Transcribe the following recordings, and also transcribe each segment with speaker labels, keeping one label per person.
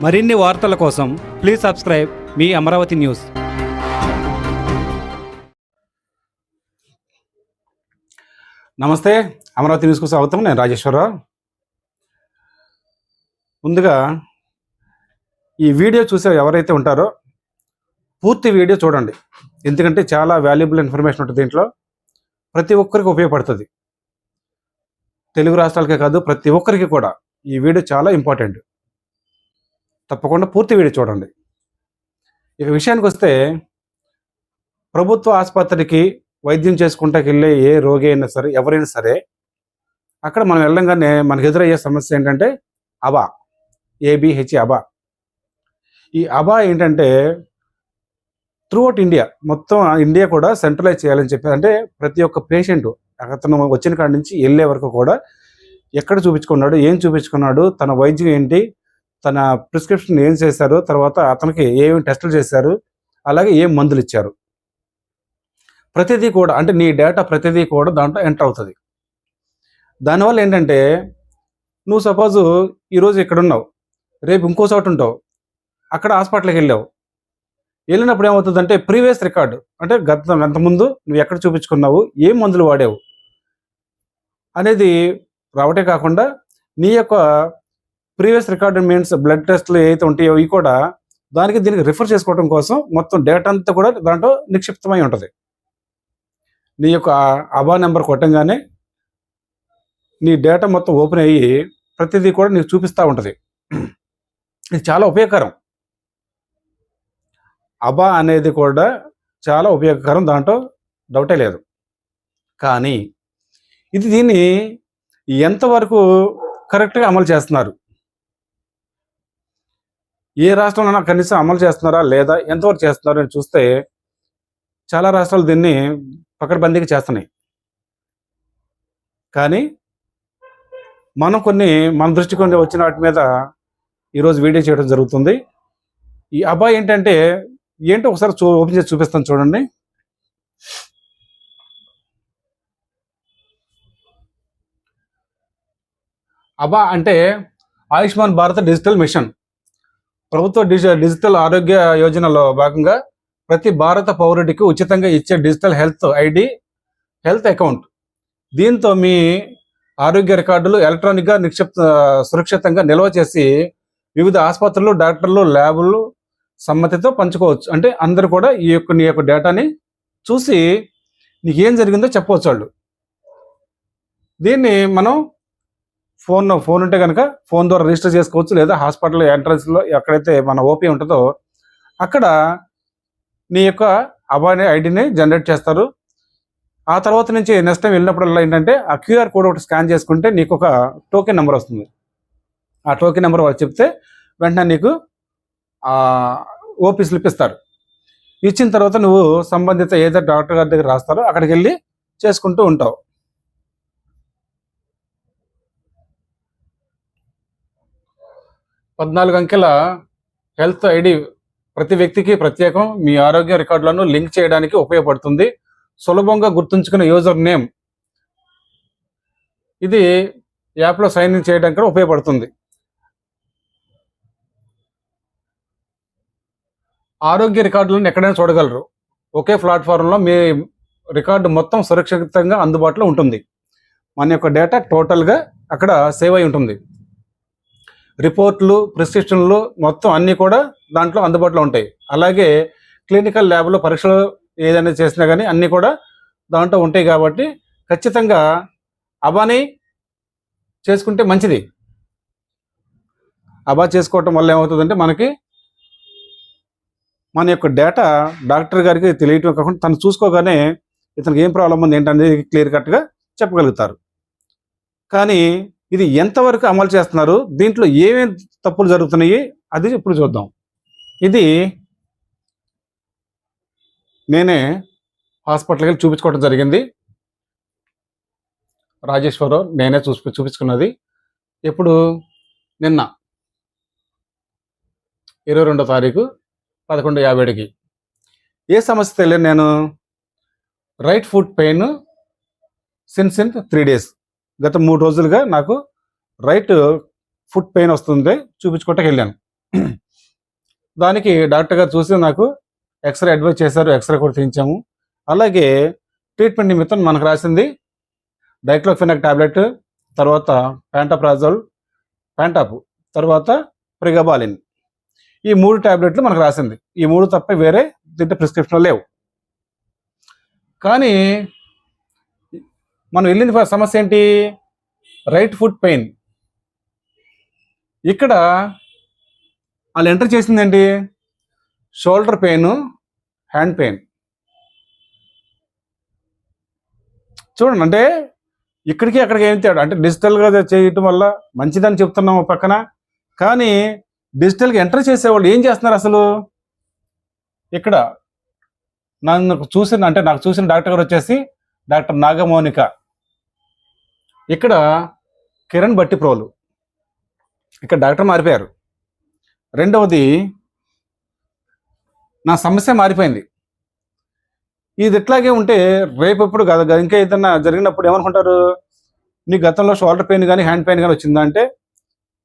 Speaker 1: మరిన్ని వార్తల కోసం please subscribe me Amaravati news.
Speaker 2: నమస్తే, అమరావతి న్యూస్కు స్వాగతం. నేను రాజేశ్వరరావు. ముందుగా ఈ వీడియో చూసే ఎవరైతే ఉంటారో పూర్తి వీడియో చూడండి, ఎందుకంటే చాలా వాల్యుబుల్ ఇన్ఫర్మేషన్ ఉంటుంది దీంట్లో. ప్రతి ఒక్కరికి ఉపయోగపడుతుంది. తెలుగు రాష్ట్రాలకే కాదు, ప్రతి ఒక్కరికి కూడా ఈ వీడియో చాలా ఇంపార్టెంట్. తప్పకుండా పూర్తి వీడియో చూడండి. ఇక విషయానికి వస్తే, ప్రభుత్వ ఆసుపత్రికి వైద్యం చేసుకుంటాకి వెళ్ళే ఏ రోగి అయినా సరే, ఎవరైనా సరే, అక్కడ మనం వెళ్ళంగానే మనకు ఎదురయ్యే సమస్య ఏంటంటే అబా, ఏబిహెచ్ అబా. ఈ అబా ఏంటంటే త్రూఅవుట్ ఇండియా, మొత్తం ఇండియా కూడా సెంట్రలైజ్ చేయాలని చెప్పి, అంటే ప్రతి ఒక్క పేషెంట్ అతను వచ్చిన కాడి నుంచి వెళ్ళే వరకు కూడా ఎక్కడ చూపించుకున్నాడు, ఏం చూపించుకున్నాడు, తన వైద్యం ఏంటి, తన ప్రిస్క్రిప్షన్ ఏం చేశారు, తర్వాత అతనికి ఏమేమి టెస్టులు చేశారు, అలాగే ఏం మందులు ఇచ్చారు, ప్రతిదీ కూడా, అంటే నీ డేటా ప్రతిదీ కూడా దాంట్లో ఎంటర్ అవుతుంది. దానివల్ల ఏంటంటే నువ్వు సపోజు ఈరోజు ఇక్కడ ఉన్నావు, రేపు ఇంకో చోట ఉంటావు, అక్కడ హాస్పిటల్కి వెళ్ళినప్పుడు ఏమవుతుందంటే ప్రీవియస్ రికార్డు, అంటే అంతకుముందు నువ్వు ఎక్కడ చూపించుకున్నావు, ఏం మందులు వాడావు అనేది రావటే కాకుండా నీ యొక్క ప్రీవియస్ రికార్డు మీన్స్ బ్లడ్ టెస్ట్లు ఏవైతే ఉంటాయో ఇవి కూడా దీనికి రిఫర్ చేసుకోవడం కోసం మొత్తం డేటా అంతా కూడా దాంట్లో నిక్షిప్తమై ఉంటుంది. నీ యొక్క అబా నెంబర్ కొట్టంగానే నీ డేటా మొత్తం ఓపెన్ అయ్యి ప్రతిదీ కూడా నీకు చూపిస్తూ ఉంటుంది. ఇది చాలా ఉపయోగకరం. అబా అనేది కూడా చాలా ఉపయోగకరం, దాంట్లో డౌటే లేదు. కానీ దీన్ని ఎంతవరకు కరెక్ట్గా అమలు చేస్తున్నారు, ఏ రాష్ట్రంలో కనీసం అమలు చేస్తున్నారా లేదా, ఎంతవరకు చేస్తున్నారు అని చూస్తే చాలా రాష్ట్రాలు దీన్ని పకడ్బందీగా చేస్తున్నాయి. కానీ మన దృష్టికి వచ్చిన వాటి మీద ఈరోజు వీడియో చేయడం జరుగుతుంది. ఈ అబా ఏంటో ఒకసారి ఓపెన్ చేసి చూపిస్తాను, చూడండి. అబా అంటే ఆయుష్మాన్ భారత్ డిజిటల్ మిషన్, ప్రభుత్వ డిజిటల్ ఆరోగ్య యోజనలో భాగంగా ప్రతి భారత పౌరుడికి ఉచితంగా ఇచ్చే digital health ID, health account. దీంతో మీ ఆరోగ్య రికార్డులు ఎలక్ట్రానిక్గా సురక్షితంగా నిల్వ చేసి వివిధ ఆసుపత్రులు, డాక్టర్లు, ల్యాబులు సమ్మతితో పంచుకోవచ్చు. అంటే అందరూ కూడా నీ యొక్క డేటాని చూసి నీకు ఏం జరిగిందో చెప్పవచ్చు వాళ్ళు. దీన్ని మనం ఫోన్ ఉంటే కనుక ఫోన్ ద్వారా రిజిస్టర్ చేసుకోవచ్చు, లేదా హాస్పిటల్ ఎంట్రన్స్లో ఎక్కడైతే మన ఓపీ ఉంటుందో అక్కడ నీ యొక్క అబా ఐడిని జనరేట్ చేస్తారు. ఆ తర్వాత నుంచి నెక్స్ట్ టైం వెళ్ళినప్పుడల్లా ఏంటంటే ఆ క్యూఆర్ కోడ్ ఒకటి స్కాన్ చేసుకుంటే నీకు ఒక టోకెన్ నెంబర్ వస్తుంది. ఆ టోకెన్ నెంబర్ వాళ్ళు చెప్తే వెంటనే నీకు ఓపీ స్లిప్ ఇస్తారు. ఇచ్చిన తర్వాత నువ్వు సంబంధిత ఏదైతే డాక్టర్ గారి దగ్గర రాస్తారో అక్కడికి వెళ్ళి చేసుకుంటూ ఉంటావు. పద్నాలుగు అంకెల హెల్త్ ఐడి ప్రతి వ్యక్తికి ప్రత్యేకం, మీ ఆరోగ్య రికార్డులను లింక్ చేయడానికి ఉపయోగపడుతుంది. సులభంగా గుర్తుంచుకునే యూజర్ నేమ్, ఇది యాప్లో సైన్ ఇన్ చేయడానికి కూడా ఉపయోగపడుతుంది. ఆరోగ్య రికార్డులను ఎక్కడైనా చూడగలరు. ఒకే ప్లాట్ఫారంలో మీ రికార్డు మొత్తం సురక్షితంగా అందుబాటులో ఉంటుంది. మన యొక్క డేటా టోటల్గా అక్కడ సేవ్ అయి ఉంటుంది. రిపోర్ట్లు, ప్రిస్క్రిప్షన్లు మొత్తం అన్నీ కూడా దాంట్లో అందుబాటులో ఉంటాయి. అలాగే క్లినికల్ ల్యాబ్లో పరీక్షలు ఏదైనా చేసినా కానీ అన్నీ కూడా దాంట్లో ఉంటాయి. కాబట్టి ఖచ్చితంగా అబాని చేసుకుంటే మంచిది. అబా చేసుకోవటం వల్ల ఏమవుతుందంటే మనకి మన యొక్క డేటా డాక్టర్ గారికి తెలియటం కాకుండా తను చూసుకోగానే ఇతనికి ఏం ప్రాబ్లం ఉంది ఏంటనేది క్లియర్ కట్గా చెప్పగలుగుతారు. కానీ ఇది ఎంతవరకు అమలు చేస్తున్నారు, దీంట్లో ఏమేమి తప్పులు జరుగుతున్నాయి అది ఇప్పుడు చూద్దాం. ఇది నేనే హాస్పిటల్కి వెళ్ళి చూపించుకోవడం జరిగింది. రాజేశ్వరరావు నేనే చూపించుకున్నది. ఇప్పుడు నిన్న 22వ తారీఖు 11:57కి ఏ సమస్య తెలియదు. నేను right foot pain since 3 days, గత 3 రోజులుగా నాకు రైట్ ఫుట్ పెయిన్ వస్తుంది, చూపించుకోవటానికి వెళ్ళాను. దానికి డాక్టర్ గారు చూసి నాకు ఎక్స్రే అడ్వైజ్ చేశారు. ఎక్స్రే కూడా తీయించాము. అలాగే ట్రీట్మెంట్ నిమిత్తం మనకు రాసింది డైక్లోఫెనాక్ టాబ్లెట్, తర్వాత ప్యాంటాప్రాజోల్, ప్యాంటాప్, తర్వాత ప్రిగబాలిన్. ఈ 3 టాబ్లెట్లు మనకు రాసింది. ఈ 3 తప్ప వేరే దీంట్లో ప్రిస్క్రిప్షన్ లేవు. కానీ మనం వెళ్ళింది సమస్య ఏంటి? Right foot pain. ఇక్కడ వాళ్ళు ఎంటర్ చేసింది ఏంటి? Shoulder pain, hand pain. చూడండి, అంటే ఇక్కడికి అక్కడికి ఏం తేడా? అంటే డిజిటల్గా చేయటం వల్ల మంచిదని చెప్తున్నాము పక్కన, కానీ డిజిటల్గా ఎంటర్ చేసేవాళ్ళు ఏం చేస్తున్నారు అసలు? ఇక్కడ నాకు చూసిన డాక్టర్ గారు వచ్చేసి డాక్టర్ నాగమౌనిక, ఇక్కడ కిరణ్ భట్టిప్రోలు. ఇక్కడ డాక్టర్ మారిపోయారు. రెండవది, నా సమస్య మారిపోయింది. ఇది ఇట్లాగే ఉంటే రేపు ఎప్పుడు ఇంకా ఏదన్నా జరిగినప్పుడు ఏమనుకుంటారు? నీ గతంలో షోల్డర్ పెయిన్ కానీ హ్యాండ్ పెయిన్ కానీ వచ్చిందా అంటే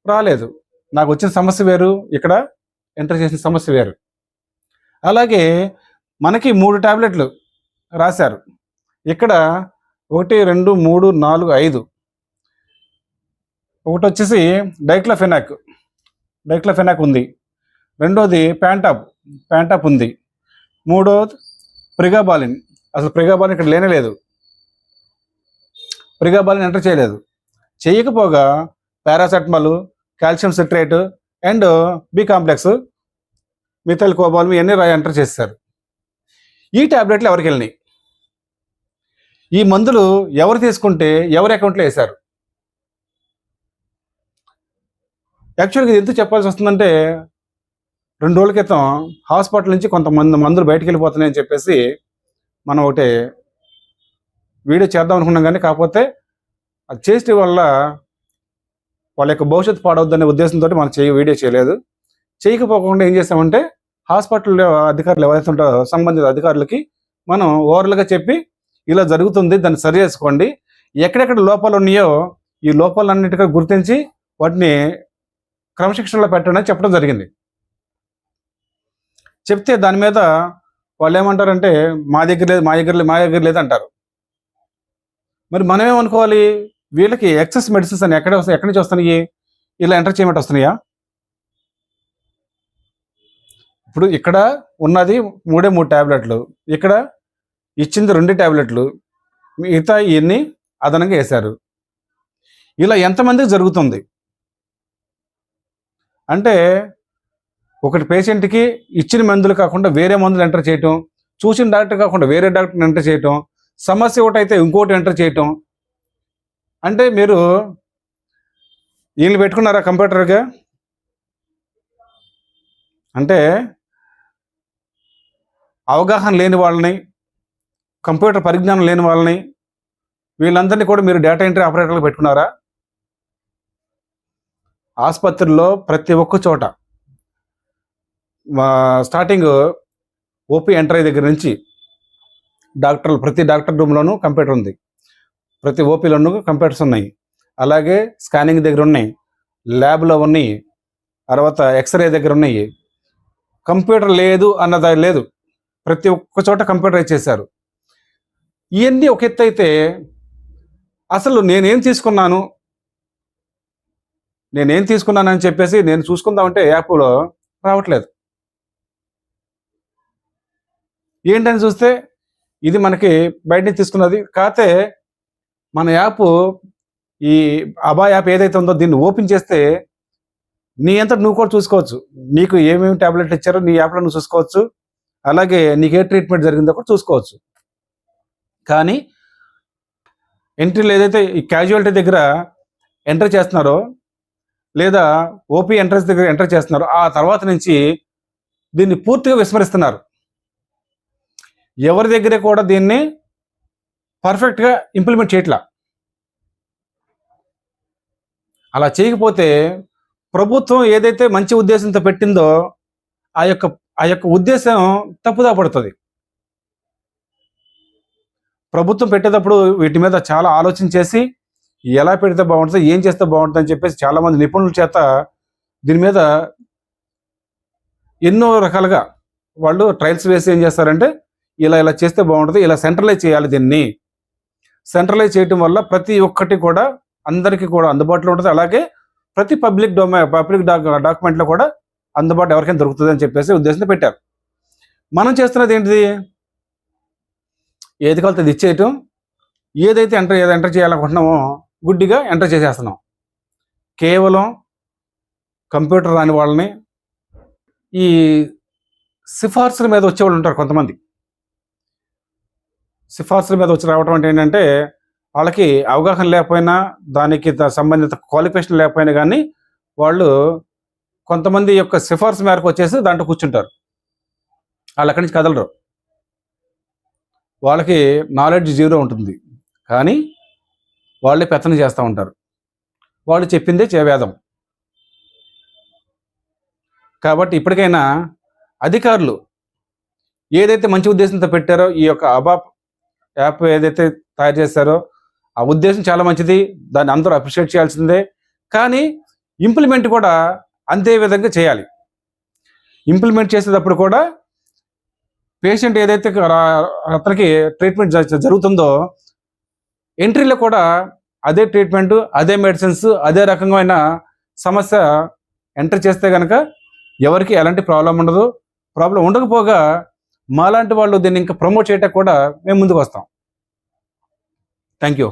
Speaker 2: రాలేదు. నాకు వచ్చిన సమస్య వేరు, ఇక్కడ ఎంటర్ చేసిన సమస్య వేరు. అలాగే మనకి 3 టాబ్లెట్లు రాశారు. ఇక్కడ 1, 2, 3, 4, 5. ఒకటి వచ్చేసి డైక్లోఫెనాక్ ఉంది. రెండోది ప్యాంటాప్ ఉంది. మూడోది ప్రిగబాలిన్. అసలు ప్రిగబాలిన్ ఇక్కడ లేనే లేదు. ప్రిగబాలిన్ ఎంటర్ చేయలేదు. చేయకపోగా paracetamol, calcium citrate and B complex, methylcobalamin ఇవన్నీ ఎంటర్ చేశారు. ఈ టాబ్లెట్లు ఎవరికి వెళ్ళినాయి? ఈ మందులు ఎవరు తీసుకుంటే ఎవరి అకౌంట్లో వేశారు? యాక్చువల్గా ఇది ఎందుకు చెప్పాల్సి వస్తుందంటే, 2 రోజుల క్రితం హాస్పిటల్ నుంచి కొంతమంది మందులు బయటకు వెళ్ళిపోతున్నాయని చెప్పేసి మనం ఒకటి వీడియో చేద్దాం అనుకున్నాం. కానీ కాకపోతే అది చేసే వల్ల వాళ్ళ యొక్క భవిష్యత్తు పాడవద్దనే ఉద్దేశంతో మనం వీడియో చేయలేదు. చేయకపోకుండా ఏం చేసామంటే, హాస్పిటల్ అధికారులు ఎవరైతే ఉంటారో సంబంధిత అధికారులకి మనం ఓవర్లుగా చెప్పి ఇలా జరుగుతుంది, దాన్ని సరి చేసుకోండి, ఎక్కడెక్కడ లోపాలు ఉన్నాయో ఈ లోపాలన్నిటిగా గుర్తించి వాటిని క్రమశిక్షణలో పెట్టండి అని చెప్పడం జరిగింది. చెప్తే దాని మీద వాళ్ళు ఏమంటారంటే, మా దగ్గర లేదు అంటారు. మరి మనం ఏమనుకోవాలి? వీళ్ళకి ఎక్సెస్ మెడిసిన్స్ అని ఎక్కడి నుంచి వస్తున్నాయి? ఇలా ఎంటర్ చేయమంటే వస్తున్నాయా? ఇప్పుడు ఇక్కడ ఉన్నది 3 టాబ్లెట్లు, ఇక్కడ ఇచ్చింది 2 టాబ్లెట్లు, మిగతా ఇవన్నీ అదనంగా వేశారు. ఇలా ఎంతమందికి జరుగుతుంది అంటే, ఒకటి పేషెంట్కి ఇచ్చిన మందులు కాకుండా వేరే మందులు ఎంటర్ చేయటం, చూసిన డాక్టర్ కాకుండా వేరే డాక్టర్ని ఎంటర్ చేయటం, సమస్య ఒకటైతే ఇంకోటి ఎంటర్ చేయటం. అంటే మీరు వీళ్ళు పెట్టుకున్నారా కంప్యూటర్గా? అంటే అవగాహన లేని వాళ్ళని, కంప్యూటర్ పరిజ్ఞానం లేని వాళ్ళని, వీళ్ళందరినీ కూడా మీరు డేటా ఎంట్రీ ఆపరేటర్లు పెట్టుకున్నారా? ఆసుపత్రిలో ప్రతి ఒక్క చోట స్టార్టింగ్ ఓపీ ఎంట్రీ దగ్గర నుంచి ప్రతి డాక్టర్ రూమ్లోనూ కంప్యూటర్ ఉంది, ప్రతి ఓపీలోనూ కంప్యూటర్స్ ఉన్నాయి, అలాగే స్కానింగ్ దగ్గర ఉన్నాయి, ల్యాబ్లో ఉన్నాయి, తర్వాత ఎక్స్రే దగ్గర ఉన్నాయి. కంప్యూటర్ లేదు అన్నది లేదు, ప్రతి ఒక్క చోట కంప్యూటరైజ్ చేశారు. ఇవన్నీ ఒక ఎత్తు అయితే, అసలు నేనేం తీసుకున్నానని చెప్పేసి నేను చూసుకుందామంటే యాప్లో రావట్లేదు. ఏంటని చూస్తే ఇది మనకి బయట నుంచి తీసుకున్నది. కాకపోతే మన యాప్, ఈ అబా యాప్ ఏదైతే ఉందో దీన్ని ఓపెన్ చేస్తే నీ అంతటి నువ్వు కూడా చూసుకోవచ్చు. నీకు ఏమేమి టాబ్లెట్లు ఇచ్చారో నీ యాప్లో నువ్వు చూసుకోవచ్చు. అలాగే నీకు ఏ ట్రీట్మెంట్ జరిగిందో కూడా చూసుకోవచ్చు. కానీ ఎంట్రీలు ఏదైతే ఈ క్యాజువాలిటీ దగ్గర ఎంటర్ చేస్తున్నారో, లేదా ఓపీ ఎంట్రన్స్ దగ్గర ఎంటర్ చేస్తున్నారో, ఆ తర్వాత నుంచి దీన్ని పూర్తిగా విస్మరిస్తున్నారు. ఎవరి దగ్గర కూడా దీన్ని పర్ఫెక్ట్గా ఇంప్లిమెంట్ చేయట్లా. అలా చేయకపోతే ప్రభుత్వం ఏదైతే మంచి ఉద్దేశంతో పెట్టిందో ఆ యొక్క ఉద్దేశం తప్పుదా పడుతుంది. ప్రభుత్వం పెట్టేటప్పుడు వీటి మీద చాలా ఆలోచన చేసి ఎలా పెడితే బాగుంటుంది, ఏం చేస్తే బాగుంటుంది అని చెప్పేసి చాలామంది నిపుణుల చేత దీని మీద ఎన్నో రకాలుగా వాళ్ళు ట్రయల్స్ వేసి ఏం చేస్తారంటే ఇలా ఇలా చేస్తే బాగుంటుంది, ఇలా సెంట్రలైజ్ చేయాలి, దీన్ని సెంట్రలైజ్ చేయటం వల్ల ప్రతి ఒక్కటి కూడా అందరికీ కూడా అందుబాటులో ఉంటుంది. అలాగే ప్రతి పబ్లిక్ డాక్యుమెంట్లో కూడా అందుబాటు ఎవరికైనా దొరుకుతుంది అని చెప్పేసి ఉద్దేశంతో పెట్టారు. మనం చేస్తున్నది ఏంటిది? ఏది కలితే అది ఇచ్చేయటం, ఏదైతే ఎంటర్ చేయాలనుకుంటున్నామో గుడ్డిగా ఎంటర్ చేసేస్తున్నాం. కేవలం కంప్యూటర్ రాని వాళ్ళని, ఈ సిఫార్సుల మీద వచ్చేవాళ్ళు ఉంటారు కొంతమంది. సిఫార్సుల మీద వచ్చి రావడం అంటే ఏంటంటే వాళ్ళకి అవగాహన లేకపోయినా, దానికి సంబంధిత క్వాలిఫికేషన్ లేకపోయినా కానీ వాళ్ళు కొంతమంది యొక్క సిఫార్సు మేరకు వచ్చేసి దాంట్లో కూర్చుంటారు. వాళ్ళు అక్కడి నుంచి కదలరు. వాళ్ళకి నాలెడ్జ్ జీరో ఉంటుంది, కానీ వాళ్ళే పెత్తనం చేస్తూ ఉంటారు. వాళ్ళు చెప్పిందే వేదం. కాబట్టి ఇప్పటికైనా అధికారులు ఏదైతే మంచి ఉద్దేశంతో పెట్టారో, ఈ యొక్క అబాప్ యాప్ ఏదైతే తయారు చేశారో ఆ ఉద్దేశం చాలా మంచిది, దాన్ని అందరూ అప్రిషియేట్ చేయాల్సిందే. కానీ ఇంప్లిమెంట్ కూడా అంతే విధంగా చేయాలి. ఇంప్లిమెంట్ చేసేటప్పుడు కూడా పేషెంట్ ఏదైతే అతనికి ట్రీట్మెంట్ జరుగుతుందో ఎంట్రీలో కూడా అదే ట్రీట్మెంట్, అదే మెడిసిన్స్, అదే రకమైన సమస్య ఎంటర్ చేస్తే కనుక ఎవరికి ఎలాంటి ప్రాబ్లం ఉండదు. ప్రాబ్లం ఉండకపోగా మాలాంటి వాళ్ళు దీన్ని ఇంకా ప్రమోట్ చేయడానికి కూడా మేము ముందుకు వస్తాం. Thank you.